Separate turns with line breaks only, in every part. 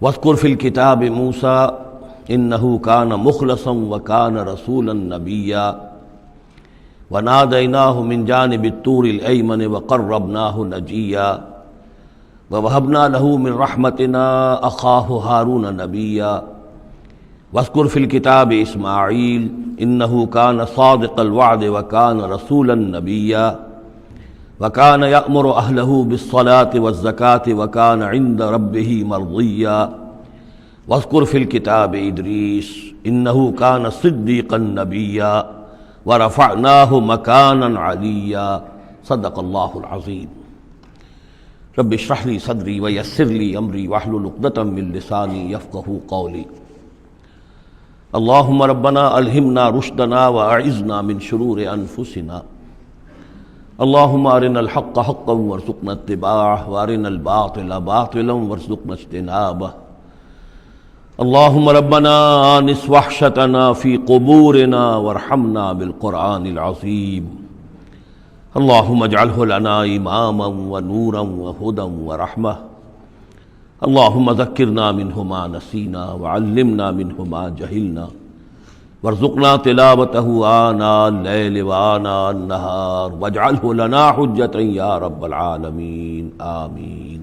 واذکر فی الکتاب موسیٰ انہ کان مخلصا وکان رسولا نبیا ونادیناہ من جانب الطور الایمن وقربناہ نجیا ووہبنا لہ من رحمتنا اخاہ ہارون نبیا واذکر فی الکتاب اسماعیل انہ کان صادق الوعد وکان رسولا نبیا وکان یأمر اہلہ بالصلاة والزکاة وکان عند ربہ مرضیا واذکر فی الکتاب ادریس انہ کان صدیقا نبیا ورفعناہ مکانا علیا صدق اللہ العظیم۔ رب اشرح لی صدری ویسر لی امری واحلل عقدۃ من لسانی یفقہوا قولی۔ اللہم ربنا الہمنا رشدنا واعذنا من شرور انفسنا، اللہم ارنا الحق حقا وارزقنا اتباعہ وارنا الباطل باطلا وارزقنا اجتنابہ، اللہم ربنا آنس وحشتنا فی قبورنا وارحمنا بالقرآن العظیم، اللہم اجعلہ لنا اماما ونورا وہدا ورحمہ، اللہم ذکرنا منہ ما نسینا وعلمنا منہ ما جہلنا وارزقنا تلاوتہ آناء اللیل وآناء النہار واجعلہ لنا حجتا یا رب العالمین آمین۔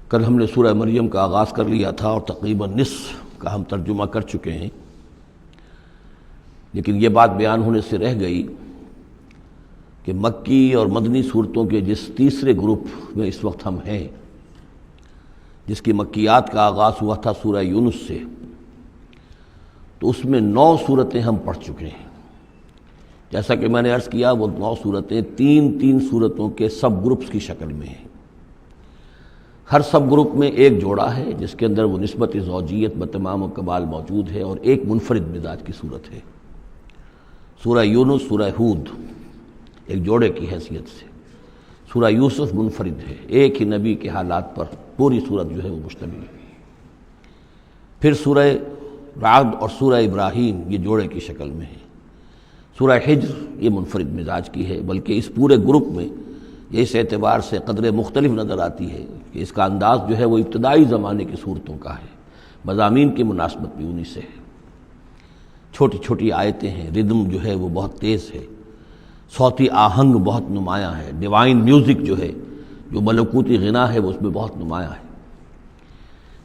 کل ہم نے سورہ مریم کا آغاز کر لیا تھا اور تقریباً نصف کا ہم ترجمہ کر چکے ہیں، لیکن یہ بات بیان ہونے سے رہ گئی کہ مکی اور مدنی صورتوں کے جس تیسرے گروپ میں اس وقت ہم ہیں، جس کی مکیات کا آغاز ہوا تھا سورہ یونس سے، تو اس میں 9 صورتیں ہم پڑھ چکے ہیں۔ جیسا کہ میں نے عرض کیا، وہ 9 صورتیں تین صورتوں کے سب گروپس کی شکل میں ہیں۔ ہر سب گروپ میں ایک جوڑا ہے جس کے اندر وہ نسبت زوجیت بتمام و کمال موجود ہے، اور ایک منفرد مزاج کی صورت ہے۔ سورہ یونس، سورہ ہود ایک جوڑے کی حیثیت سے، سورہ یوسف منفرد ہے، ایک ہی نبی کے حالات پر پوری صورت جو ہے وہ مشتمل ہے۔ پھر سورہ رعد اور سورہ ابراہیم یہ جوڑے کی شکل میں ہے۔ سورہ حجر یہ منفرد مزاج کی ہے، بلکہ اس پورے گروپ میں یہ اس اعتبار سے قدرے مختلف نظر آتی ہے کہ اس کا انداز جو ہے وہ ابتدائی زمانے کی صورتوں کا ہے، مضامین کی مناسبت بھی انہی سے ہے۔ چھوٹی چھوٹی آیتیں ہیں، ردم جو ہے وہ بہت تیز ہے، صوتی آہنگ بہت نمایاں ہے، ڈیوائن میوزک جو ہے، جو ملکوتی غنا ہے، وہ اس میں بہت نمایاں ہے۔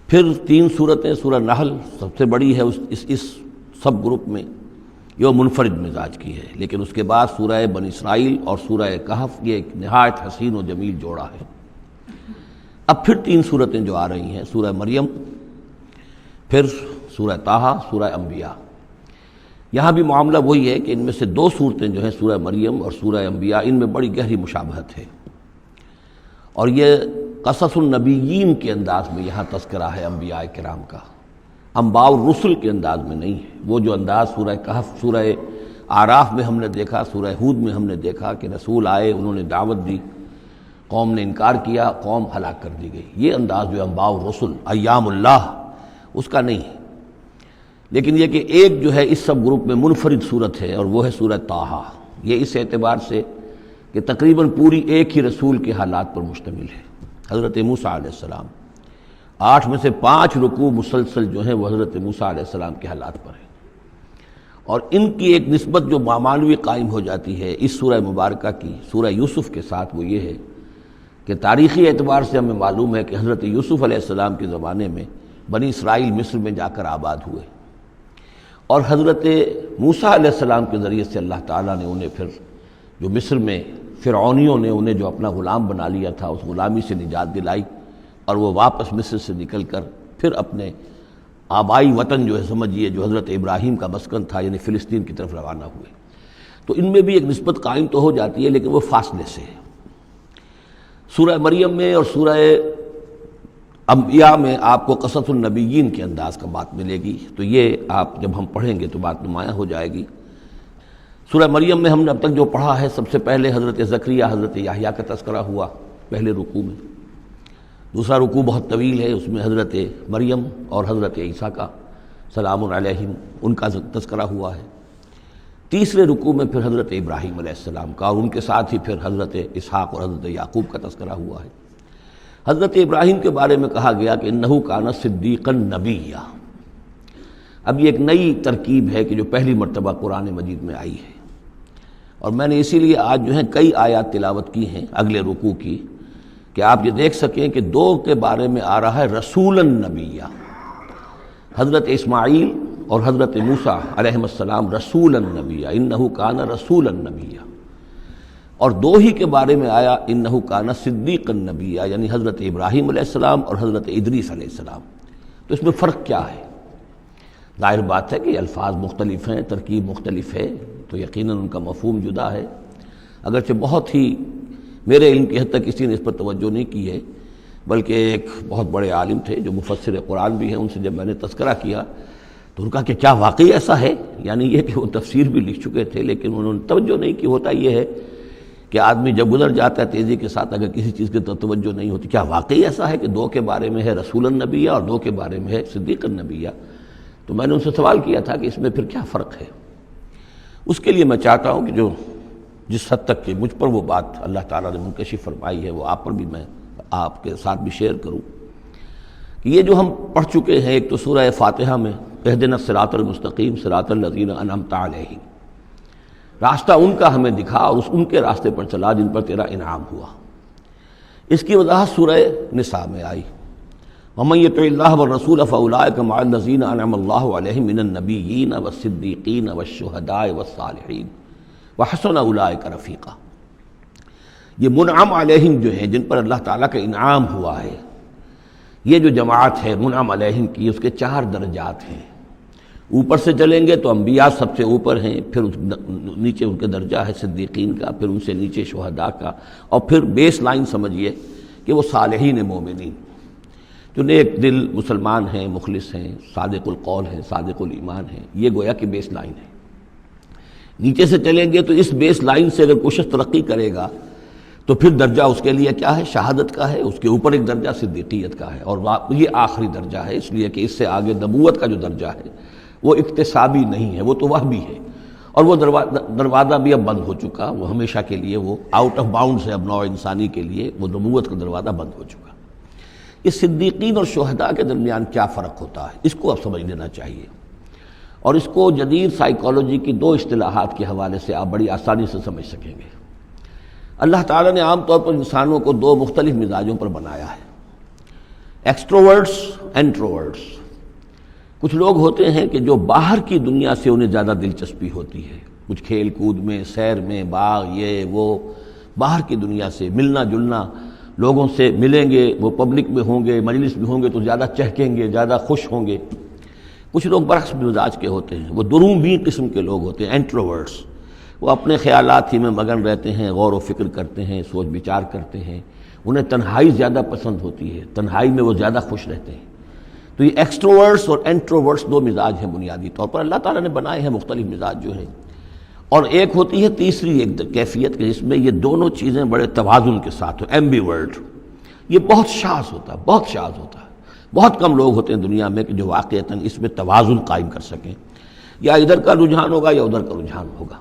پھر 3 صورتیں، سورہ نحل سب سے بڑی ہے اس سب گروپ میں، یہ منفرد مزاج کی ہے، لیکن اس کے بعد سورہ بنی اسرائیل اور سورہ کہف یہ ایک نہایت حسین و جمیل جوڑا ہے۔ اب پھر 3 صورتیں جو آ رہی ہیں، سورہ مریم، پھر سورہ طٰہٰ، سورہ انبیاء۔ یہاں بھی معاملہ وہی ہے کہ ان میں سے 2 صورتیں جو ہیں سورہ مریم اور سورہ انبیاء، ان میں بڑی گہری مشابہت ہے، اور یہ قصص النبیین کے انداز میں یہاں تذکرہ ہے انبیاء کرام کا، انباء الرسل کے انداز میں نہیں ہے۔ وہ جو انداز سورہ کہف، سورہ اعراف میں ہم نے دیکھا، سورہ ہود میں ہم نے دیکھا کہ رسول آئے، انہوں نے دعوت دی، قوم نے انکار کیا، قوم ہلاک کر دی گئی، یہ انداز جو انباء الرسل، ایام اللہ، اس کا نہیں ہے۔ لیکن یہ کہ ایک جو ہے اس سب گروپ میں منفرد صورت ہے، اور وہ ہے سورہ طٰہٰ۔ یہ اس اعتبار سے کہ تقریباً پوری ایک ہی رسول کے حالات پر مشتمل ہے، حضرت موسیٰ علیہ السلام۔ 8 میں سے 5 رکوع مسلسل جو ہیں وہ حضرت موسیٰ علیہ السلام کے حالات پر ہیں، اور ان کی ایک نسبت جو معنوی قائم ہو جاتی ہے اس سورہ مبارکہ کی سورہ یوسف کے ساتھ، وہ یہ ہے کہ تاریخی اعتبار سے ہمیں معلوم ہے کہ حضرت یوسف علیہ السلام کے زمانے میں بنی اسرائیل مصر میں جا کر آباد ہوئے، اور حضرت موسیٰ علیہ السلام کے ذریعے سے اللہ تعالیٰ نے انہیں پھر جو مصر میں فرعونیوں نے انہیں جو اپنا غلام بنا لیا تھا، اس غلامی سے نجات دلائی، اور وہ واپس مصر سے نکل کر پھر اپنے آبائی وطن جو ہے سمجھیے جو حضرت ابراہیم کا مسکن تھا، یعنی فلسطین کی طرف روانہ ہوئے۔ تو ان میں بھی ایک نسبت قائم تو ہو جاتی ہے، لیکن وہ فاصلے سے ہے۔ سورہ مریم میں اور سورہ انبیاء میں آپ کو قصص النبیین کے انداز کا بات ملے گی، تو یہ آپ جب ہم پڑھیں گے تو بات نمایاں ہو جائے گی۔ سورہ مریم میں ہم نے اب تک جو پڑھا ہے، سب سے پہلے حضرت زکریا، حضرت یحییٰ کا تذکرہ ہوا پہلے رکوع میں۔ دوسرا رکوع بہت طویل ہے، اس میں حضرت مریم اور حضرت عیسیٰ کا سلام علیہم ان کا تذکرہ ہوا ہے۔ تیسرے رکوع میں پھر حضرت ابراہیم علیہ السلام کا، اور ان کے ساتھ ہی پھر حضرت اسحاق اور حضرت یعقوب کا تذکرہ ہوا ہے۔ حضرت ابراہیم کے بارے میں کہا گیا کہ انہ کان صدیقا نبیّا۔ اب یہ ایک نئی ترکیب ہے کہ جو پہلی مرتبہ قرآن مجید میں آئی ہے، اور میں نے اسی لیے آج جو ہے کئی آیات تلاوت کی ہیں اگلے رکوع کی، کہ آپ یہ دیکھ سکیں کہ دو کے بارے میں آ رہا ہے رسولا نبیّا۔ حضرت اسماعیل اور حضرت موسیٰ علیہ السلام رسولا نبیّا، انہ کان رسولا نبیّا، اور دو ہی کے بارے میں آیا انہ کان صدیقا نبیّا، یعنی حضرت ابراہیم علیہ السلام اور حضرت ادریس علیہ السلام۔ تو اس میں فرق کیا ہے؟ ظاہر بات ہے کہ الفاظ مختلف ہیں، ترکیب مختلف ہے، تو یقیناً ان کا مفہوم جدا ہے، اگرچہ بہت ہی میرے علم کی حد تک کسی نے اس پر توجہ نہیں کی ہے، بلکہ ایک بہت بڑے عالم تھے جو مفسر قرآن بھی ہیں، ان سے جب میں نے تذکرہ کیا تو ان کا کہ کیا واقعی ایسا ہے؟ یعنی یہ کہ وہ تفسیر بھی لکھ چکے تھے لیکن انہوں نے توجہ نہیں کی۔ ہوتا یہ ہے کہ آدمی جب گزر جاتا ہے تیزی کے ساتھ، اگر کسی چیز کی توجہ نہیں ہوتی، کیا واقعی ایسا ہے کہ دو کے بارے میں ہے رسول النبی اور دو کے بارے میں ہے صدیق النبی؟ تو میں نے ان سے سوال کیا تھا کہ اس میں پھر کیا فرق ہے؟ اس کے لیے میں چاہتا ہوں کہ جو جس حد تک کہ مجھ پر وہ بات اللہ تعالیٰ نے منکشف فرمائی ہے وہ آپ پر بھی میں آپ کے ساتھ بھی شیئر کروں، کہ یہ جو ہم پڑھ چکے ہیں، ایک تو سورہ فاتحہ میں اہدنا الصراط المستقیم صراط الذین انعمت علیہم، راستہ ان کا ہمیں دکھا اور ان کے راستے پر چلا جن پر تیرا انعام ہوا۔ اس کی وضاحت سورہ نساء میں آئی، وَمَن يُطِعِ اللَّهَ وَالرَّسُولَ فَأُولَٰئِكَ مَعَ الَّذِينَ أَنْعَمَ اللَّهُ عَلَيْهِم مِّنَ النَّبِيِّينَ وَالصِّدِّيقِينَ وَالشُّهَدَاءِ وَالصَّالِحِينَ وَحَسُنَ أُولَٰئِكَ رَفِیقًا۔ یہ منعم علیہم جو ہیں، جن پر اللہ تعالیٰ کا انعام ہوا ہے، یہ جو جماعت ہے منعم علیہم کی، اس کے 4 درجات ہیں۔ اوپر سے چلیں گے تو انبیاء سب سے اوپر ہیں، پھر نیچے ان کے درجہ ہے صدیقین کا، پھر ان سے نیچے شہداء کا، اور پھر بیس لائن سمجھیے کہ وہ صالحین مومنین جو نیک دل مسلمان ہیں، مخلص ہیں، صادق القول ہیں، صادق الایمان ہیں، یہ گویا کہ بیس لائن ہے۔ نیچے سے چلیں گے تو اس بیس لائن سے اگر کوئی شخص ترقی کرے گا تو پھر درجہ اس کے لیے کیا ہے؟ شہادت کا ہے، اس کے اوپر ایک درجہ صدیقیت کا ہے، اور یہ آخری درجہ ہے، اس لیے کہ اس سے آگے نبوت کا جو درجہ ہے وہ اکتسابی نہیں ہے، وہ تو وہبی ہے، اور وہ دروازہ بھی اب بند ہو چکا، وہ ہمیشہ کے لیے وہ آؤٹ آف باؤنڈز ہے، اب نوع انسانی کے لیے وہ نبوت کا دروازہ بند ہو چکا۔ اس صدیقین اور شہداء کے درمیان کیا فرق ہوتا ہے، اس کو اب سمجھ لینا چاہیے، اور اس کو جدید سائیکالوجی کی 2 اصطلاحات کے حوالے سے آپ بڑی آسانی سے سمجھ سکیں گے۔ اللہ تعالیٰ نے عام طور پر انسانوں کو 2 مختلف مزاجوں پر بنایا ہے، ایکسٹروورٹس، انٹروورٹس۔ کچھ لوگ ہوتے ہیں کہ جو باہر کی دنیا سے انہیں زیادہ دلچسپی ہوتی ہے، کچھ کھیل کود میں، سیر میں، باغ، یہ وہ، باہر کی دنیا سے ملنا جلنا، لوگوں سے ملیں گے، وہ پبلک میں ہوں گے، مجلس میں ہوں گے تو زیادہ چہکیں گے، زیادہ خوش ہوں گے۔ کچھ لوگ برعکس مزاج کے ہوتے ہیں، وہ درومبی قسم کے لوگ ہوتے ہیں، انٹروورٹس۔ وہ اپنے خیالات ہی میں مگن رہتے ہیں، غور و فکر کرتے ہیں، سوچ بچار کرتے ہیں، انہیں تنہائی زیادہ پسند ہوتی ہے، تنہائی میں وہ زیادہ خوش رہتے ہیں۔ تو یہ ایکسٹروورٹس اور انٹروورٹس 2 مزاج ہیں بنیادی طور پر، اللہ تعالیٰ نے بنائے ہیں مختلف مزاج جو ہیں۔ اور ایک ہوتی ہے تیسری ایک کیفیت کہ جس میں یہ دونوں چیزیں بڑے توازن کے ساتھ ہو، ایمبیورٹ۔ یہ بہت شاذ ہوتا ہے، بہت شاذ ہوتا ہے، بہت کم لوگ ہوتے ہیں دنیا میں کہ جو واقعتاً اس میں توازن قائم کر سکیں، یا ادھر کا رجحان ہوگا یا ادھر کا رجحان ہوگا۔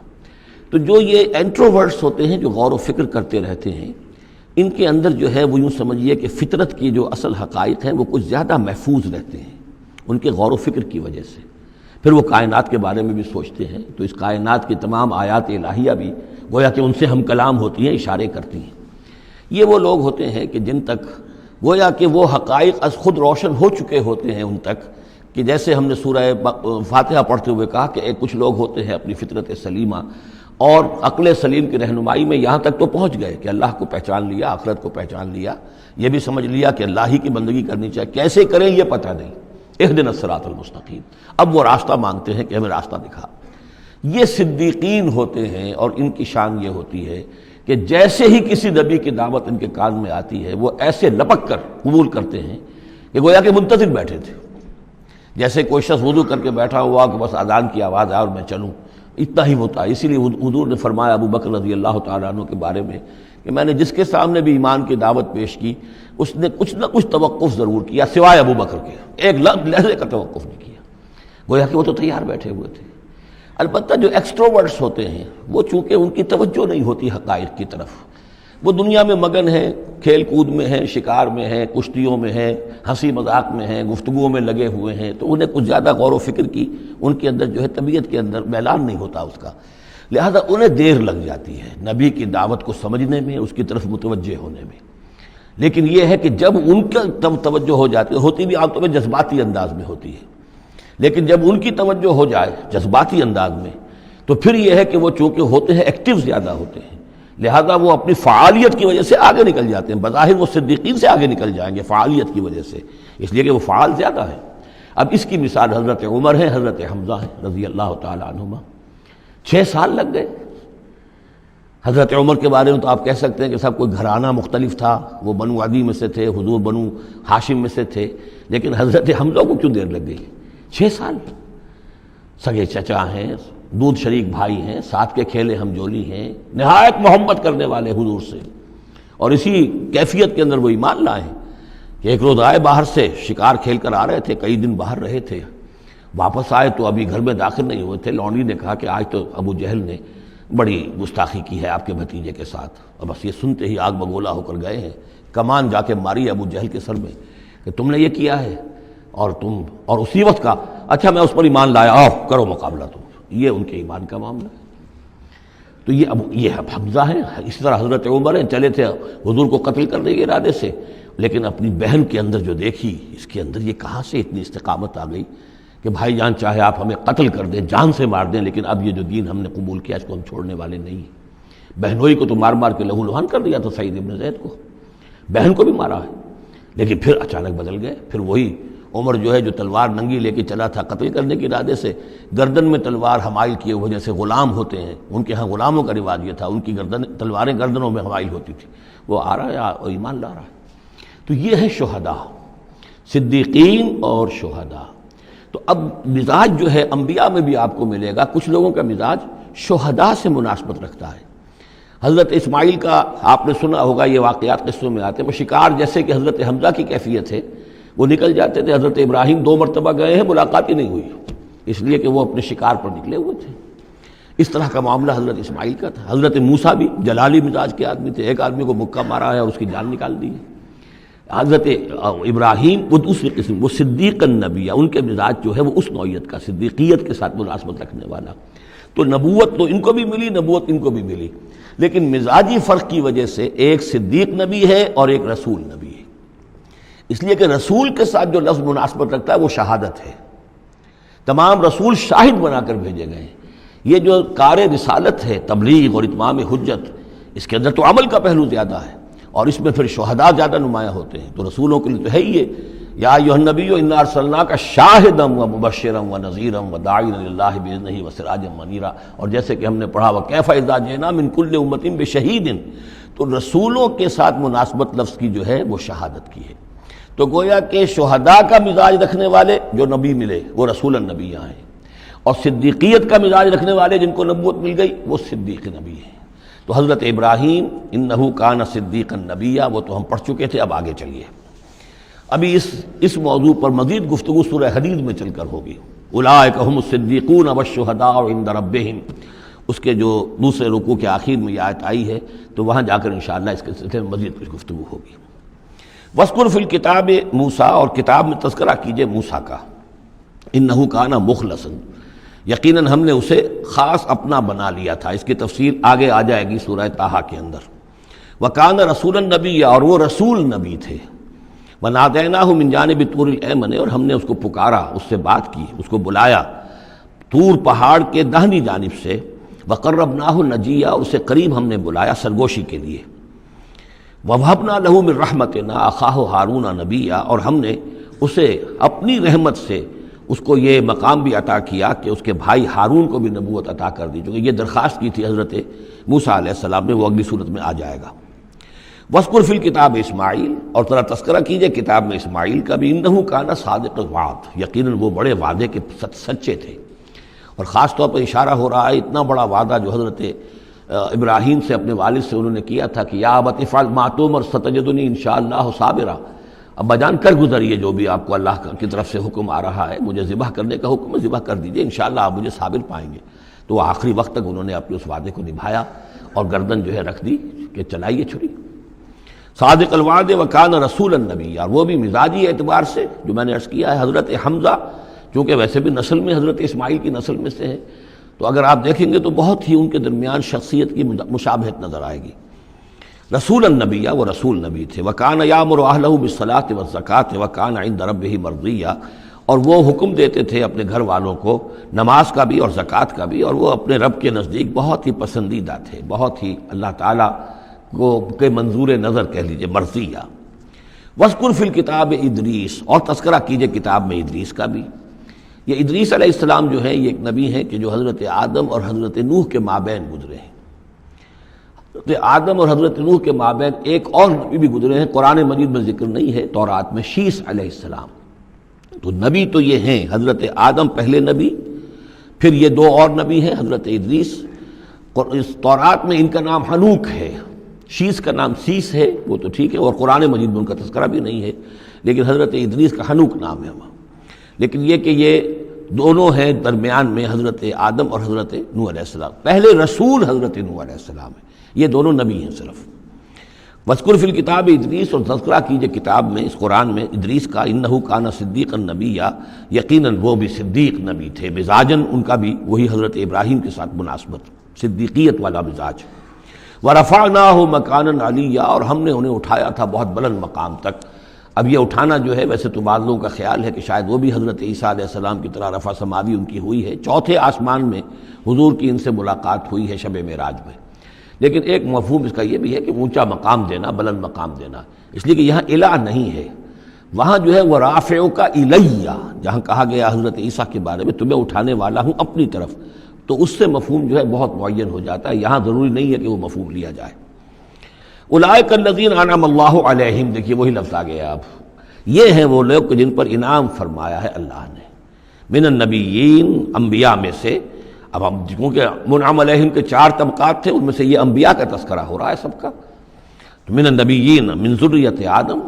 تو جو یہ انٹروورٹس ہوتے ہیں، جو غور و فکر کرتے رہتے ہیں، ان کے اندر جو ہے وہ یوں سمجھیے کہ فطرت کی جو اصل حقائق ہیں وہ کچھ زیادہ محفوظ رہتے ہیں ان کے غور و فکر کی وجہ سے۔ پھر وہ کائنات کے بارے میں بھی سوچتے ہیں، تو اس کائنات کی تمام آیات الہیہ بھی گویا کہ ان سے ہم کلام ہوتی ہیں، اشارے کرتی ہیں۔ یہ وہ لوگ ہوتے ہیں کہ جن تک گویا کہ وہ حقائق از خود روشن ہو چکے ہوتے ہیں ان تک، کہ جیسے ہم نے سورہ فاتحہ پڑھتے ہوئے کہا کہ کچھ لوگ ہوتے ہیں اپنی فطرت سلیمہ اور عقل سلیم کی رہنمائی میں یہاں تک تو پہنچ گئے کہ اللہ کو پہچان لیا، آخرت کو پہچان لیا، یہ بھی سمجھ لیا کہ اللہ ہی کی بندگی کرنی چاہیے، کیسے کریں یہ پتہ نہیں، اہدنا الصراط المستقیم، اب وہ راستہ مانگتے ہیں کہ ہمیں راستہ دکھا۔ یہ صدیقین ہوتے ہیں، اور ان کی شان یہ ہوتی ہے کہ جیسے ہی کسی نبی کی دعوت ان کے کان میں آتی ہے وہ ایسے لپک کر قبول کرتے ہیں کہ گویا کہ منتظر بیٹھے تھے، جیسے کوئی شخص وضو کر کے بیٹھا ہوا کہ بس اذان کی آواز آئے اور میں چلوں، اتنا ہی ہوتا ہے۔ اسی لیے حضور نے فرمایا ابو بکر رضی اللہ تعالیٰ عنہ کے بارے میں کہ میں نے جس کے سامنے بھی ایمان کی دعوت پیش کی اس نے کچھ نہ کچھ توقف ضرور کیا سوائے ابو بکر کے، ایک لحظے کا توقف نہیں کیا، گویا کہ وہ تو تیار بیٹھے ہوئے تھے۔ البتہ جو ایکسٹروورٹس ہوتے ہیں وہ چونکہ ان کی توجہ نہیں ہوتی حقائق کی طرف، وہ دنیا میں مگن ہیں، کھیل کود میں ہیں، شکار میں ہیں، کشتیوں میں ہیں، ہنسی مذاق میں ہیں، گفتگوؤں میں لگے ہوئے ہیں، تو انہیں کچھ زیادہ غور و فکر کی ان کے اندر جو ہے طبیعت کے اندر میلان نہیں ہوتا اس کا، لہذا انہیں دیر لگ جاتی ہے نبی کی دعوت کو سمجھنے میں، اس کی طرف متوجہ ہونے میں۔ لیکن یہ ہے کہ جب ان کا توجہ ہو جاتی ہے، ہوتی بھی عام طور پہ جذباتی انداز میں ہوتی ہے، لیکن جب ان کی توجہ ہو جائے جذباتی انداز میں، تو پھر یہ ہے کہ وہ چونکہ ہوتے ہیں ایکٹیو زیادہ ہوتے ہیں، لہذا وہ اپنی فعالیت کی وجہ سے آگے نکل جاتے ہیں، بظاہر وہ صدیقین سے آگے نکل جائیں گے فعالیت کی وجہ سے، اس لیے کہ وہ فعال زیادہ ہے۔ اب اس کی مثال حضرت عمر ہے، حضرت حمزہ ہے رضی اللہ تعالی عنہما۔ 6 سال لگ گئے۔ حضرت عمر کے بارے میں تو آپ کہہ سکتے ہیں کہ سب کوئی گھرانہ مختلف تھا، وہ بنو عدی میں سے تھے، حضور بنو ہاشم میں سے تھے، لیکن حضرت حمزہ کو کیوں دیر لگ گئی؟ 6 سال۔ سگے چچا ہیں، دودھ شریک بھائی ہیں، ساتھ کے کھیلے ہم جولی ہیں، نہایت محبت کرنے والے حضور سے، اور اسی کیفیت کے اندر وہ ایمان لائے ہیں کہ ایک روز آئے باہر سے، شکار کھیل کر آ رہے تھے، کئی دن باہر رہے تھے، واپس آئے تو ابھی گھر میں داخل نہیں ہوئے تھے، لونڈی نے کہا کہ آج تو ابو جہل نے بڑی گستاخی کی ہے آپ کے بھتیجے کے ساتھ، اور بس یہ سنتے ہی آگ بگولا ہو کر گئے ہیں، کمان جا کے ماری ابو جہل کے سر میں کہ تم نے یہ کیا ہے، اور اسی وقت کا اچھا میں اس پر ایمان لایا، آؤ کرو مقابلہ تم۔ یہ ان کے ایمان کا معاملہ ہے۔ تو یہ حمزہ ہے، اس طرح حضرت عمر ہیں، چلے تھے حضور کو قتل کرنے کے ارادے سے، لیکن اپنی بہن کے اندر جو دیکھی، اس کے اندر یہ کہاں سے اتنی استقامت آ گئی کہ بھائی جان چاہے آپ ہمیں قتل کر دیں، جان سے مار دیں، لیکن اب یہ جو دین ہم نے قبول کیا اس کو ہم چھوڑنے والے نہیں ہیں۔ بہنوئی کو تو مار مار کے لہو لہان کر دیا تھا سعید ابن زید کو، بہن کو بھی مارا ہے، لیکن پھر اچانک بدل گئے۔ پھر وہی عمر جو ہے جو تلوار ننگی لے کے چلا تھا قتل کرنے کے ارادے سے، گردن میں تلوار حمائل کیے ہوئے، جیسے غلام ہوتے ہیں، ان کے ہاں غلاموں کا رواج یہ تھا، ان کی تلواریں گردنوں میں حمائل ہوتی تھی، وہ آ رہا ہے اور ایمان لا رہا ہے۔ تو یہ ہے شہداء، صدیقین اور شہداء۔ تو اب مزاج جو ہے انبیاء میں بھی آپ کو ملے گا، کچھ لوگوں کا مزاج شہداء سے مناسبت رکھتا ہے۔ حضرت اسماعیل کا آپ نے سنا ہوگا، یہ واقعات قصوں میں آتے ہیں، وہ شکار جیسے کہ حضرت حمزہ کی کیفیت ہے، وہ نکل جاتے تھے۔ حضرت ابراہیم 2 مرتبہ گئے ہیں، ملاقات ہی نہیں ہوئی، اس لیے کہ وہ اپنے شکار پر نکلے ہوئے تھے۔ اس طرح کا معاملہ حضرت اسماعیل کا تھا۔ حضرت موسیٰ بھی جلالی مزاج کے آدمی تھے، ایک آدمی کو مکہ مارا ہے اور اس کی جان نکال دی ہے۔ حضرت ابراہیم وہ دوسری قسم، وہ صدیق النبی، ان کے مزاج جو ہے وہ اس نوعیت کا، صدیقیت کے ساتھ مناسبت رکھنے والا۔ تو نبوت تو ان کو بھی ملی، نبوت ان کو بھی ملی، لیکن مزاجی فرق کی وجہ سے ایک صدیق نبی ہے اور ایک رسول نبی ہے، اس لیے کہ رسول کے ساتھ جو لفظ مناسبت رکھتا ہے وہ شہادت ہے۔ تمام رسول شاہد بنا کر بھیجے گئے ہیں۔ یہ جو کار رسالت ہے، تبلیغ اور اتمام حجت، اس کے اندر تو عمل کا پہلو زیادہ ہے، اور اس میں پھر شہداء زیادہ نمایاں ہوتے ہیں۔ تو رسولوں کے لیے تو ہے ہی یہ، یا ایھا النبی انا ارسلناک شاہدا ومبشرا ونذیرا وداعیا الی اللہ باذنہ وسراجا منیرا، اور جیسے کہ ہم نے پڑھا وکیف اذا جئنا من کل امۃ بشہید، تو رسولوں کے ساتھ مناسبت لفظ کی جو ہے وہ شہادت کی ہے۔ تو گویا کہ شہداء کا مزاج رکھنے والے جو نبی ملے وہ رسول النبی ہیں، اور صدیقیت کا مزاج رکھنے والے جن کو نبوت مل گئی وہ صدیق نبی ہیں۔ تو حضرت ابراہیم انہ کان صدیقا نبیا، وہ تو ہم پڑھ چکے تھے، اب آگے چلیے۔ ابھی اس موضوع پر مزید گفتگو سورہ حدید میں چل کر ہوگی۔ اولئک ھم الصدیقون والشہداء عند ربہم، اس کے جو دوسرے رکوع کے آخر میں یہ آیت آئی ہے، تو وہاں جا کر انشاءاللہ اس کے سلسلے میں مزید کچھ گفتگو ہوگی۔ وَاذْكُرْ فِي الْكِتَابِ موسیٰ، اور کتاب میں تذکرہ کیجئے موسیٰ کا، انہ کان مخلصا، یقیناً ہم نے اسے خاص اپنا بنا لیا تھا۔ اس کی تفصیل آگے آ جائے گی سورہ طٰہٰ کے اندر۔ وَكَانَ رَسُولًا نَبِيًّا، اور وہ رسول نبی تھے۔ وَنَادَيْنَاهُ مِن جَانِبِ الطُّورِ الْأَيْمَنِ، اور ہم نے اس کو پکارا، اس سے بات کی، اس کو بلایا طور پہاڑ کے داہنی جانب سے۔ وَقَرَّبْنَاهُ نَجِيًّا، اسے قریب ہم نے بلایا سرگوشی کے لیے۔ وَوَهَبْنَا لَهُ مِن رَحْمَتِنَا أَخَاهُ هَارُونَ نَبِيًّا، اور ہم نے اسے اپنی رحمت سے اس کو یہ مقام بھی عطا کیا کہ اس کے بھائی ہارون کو بھی نبوت عطا کر دی، چونکہ یہ درخواست کی تھی حضرت موسیٰ علیہ السلام نے، وہ اگلی صورت میں آ جائے گا۔ وَاذْكُرْ فِي الْكِتَابِ اسماعیل، اور ذرا تذکرہ کیجئے کتاب میں اسماعیل کا بھی، انہ کان صادق الوعد، یقیناً وہ بڑے وعدے کے سچے تھے۔ اور خاص طور پر اشارہ ہو رہا ہے اتنا بڑا وعدہ جو حضرت ابراہیم سے اپنے والد سے انہوں نے کیا تھا کہ یا ابت افعل ما تؤمر ستجدنی انشاءاللہ صابرا، ابا جان کر گزریے جو بھی آپ کو اللہ کی طرف سے حکم آ رہا ہے، مجھے ذبح کرنے کا حکم ہے، ذبح کر دیجئے، انشاءاللہ آپ مجھے صابر پائیں گے۔ تو وہ آخری وقت تک انہوں نے اپنے اس وعدے کو نبھایا اور گردن جو ہے رکھ دی کہ کہ چلائیے چھری۔ صادق الوعد وکان رسول النبی، اور وہ بھی مزاجی اعتبار سے جو میں نے عرض کیا ہے، حضرت حمزہ چونکہ ویسے بھی نسل میں حضرت اسماعیل کی نسل میں سے ہیں، تو اگر آپ دیکھیں گے تو بہت ہی ان کے درمیان شخصیت کی مشابہت نظر آئے گی۔ رسول النبی، وہ رسول نبی تھے۔ وکان یامر اہلہ بالصلاۃ والزکاۃ وکان عند ربہ مرضیہ، اور وہ حکم دیتے تھے اپنے گھر والوں کو نماز کا بھی اور زکوٰۃ کا بھی، اور وہ اپنے رب کے نزدیک بہت ہی پسندیدہ تھے، بہت ہی اللہ تعالیٰ کو کے منظور نظر کہہ لیجیے، مرضیہ۔ وذکر فی الکتاب ادریس، اور تذکرہ کیجیے کتاب میں ادریس کا بھی۔ یہ ادریس علیہ السلام جو ہے، یہ ایک نبی ہے کہ جو حضرت آدم اور حضرت نوح کے مابین گزرے ہیں۔ حضرت آدم اور حضرت نوح کے مابین ایک اور نبی بھی گزرے ہیں، قرآن مجید میں ذکر نہیں ہے، تورات میں شیس علیہ السلام۔ تو نبی تو یہ ہیں، حضرت آدم پہلے نبی، پھر یہ دو اور نبی ہیں، حضرت ادریس۔ اس تورات میں ان کا نام حنوک ہے، شیس کا نام سیس ہے، وہ تو ٹھیک ہے، اور قرآن مجید میں ان کا تذکرہ بھی نہیں ہے، لیکن حضرت ادریس کا حنوک نام ہے وہاں۔ لیکن یہ کہ یہ دونوں ہیں درمیان میں حضرت آدم اور حضرت نوح علیہ السلام۔ پہلے رسول حضرت نوح علیہ السلام ہے، یہ دونوں نبی ہیں صرف۔ وذکر فی الکتاب ادریس، اور تذکرہ کیجیے کتاب میں، اس قرآن میں، ادریس کا، انہ کان صدیقا نبیا، یقیناً وہ بھی صدیق نبی تھے، مزاجن ان کا بھی وہی حضرت ابراہیم کے ساتھ مناسبت، صدیقیت والا مزاج۔ ورفعناہ مکانا علیہ، اور ہم نے انہیں اٹھایا تھا بہت بلند مقام تک۔ اب یہ اٹھانا جو ہے، ویسے تو بعض لوگوں کا خیال ہے کہ شاید وہ بھی حضرت عیسیٰ علیہ السلام کی طرح رفع سماوی ان کی ہوئی ہے، چوتھے آسمان میں حضور کی ان سے ملاقات ہوئی ہے شب معراج میں۔ لیکن ایک مفہوم اس کا یہ بھی ہے کہ اونچا مقام دینا، بلند مقام دینا، اس لیے کہ یہاں الہ نہیں ہے، وہاں جو ہے وہ رافعک الیہ، جہاں کہا گیا حضرت عیسیٰ کے بارے میں تمہیں اٹھانے والا ہوں اپنی طرف، تو اس سے مفہوم جو ہے بہت معین ہو جاتا ہے، یہاں ضروری نہیں ہے کہ وہ مفہوم لیا جائے۔ اولئک الذین انعم اللہ علیہم، دیکھیے وہی لفظ آ گیا اب، یہ ہیں وہ لوگ جن پر انعام فرمایا ہے اللہ نے، من النبیین، انبیاء میں سے۔ اب ہم کیونکہ منعم علیہم کے 4 طبقات تھے، ان میں سے یہ انبیاء کا تذکرہ ہو رہا ہے سب کا۔ من النبیین من ذریۃ آدم،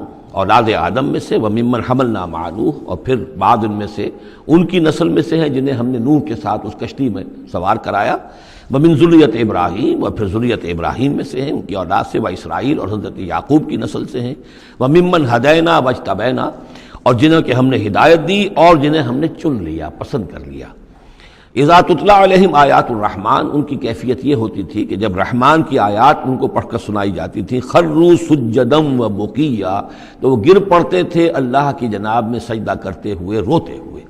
اولاد آدم میں سے، وممن حملنا مع نوح، اور پھر بعد ان میں سے ان کی نسل میں سے ہیں جنہیں ہم نے نوح کے ساتھ اس کشتی میں سوار کرایا، ومن ذریۃ ابراہیم، اور پھر ذریت ابراہیم میں سے ہیں، ان کی اولاد سے، و اسرائیل، اور حضرت یعقوب کی نسل سے ہیں، وممن ہدینا واجتبینا، اور جنہیں کہ ہم نے ہدایت دی اور جنہیں ہم نے چن لیا، پسند کر لیا۔ اذا تتلی علیہم آیات الرحمن، ان کی کیفیت یہ ہوتی تھی کہ جب رحمان کی آیات ان کو پڑھ کر سنائی جاتی تھیں، خروا سجدا و بکیا، تو وہ گر پڑتے تھے اللہ کی جناب میں سجدہ کرتے ہوئے، روتے ہوئے۔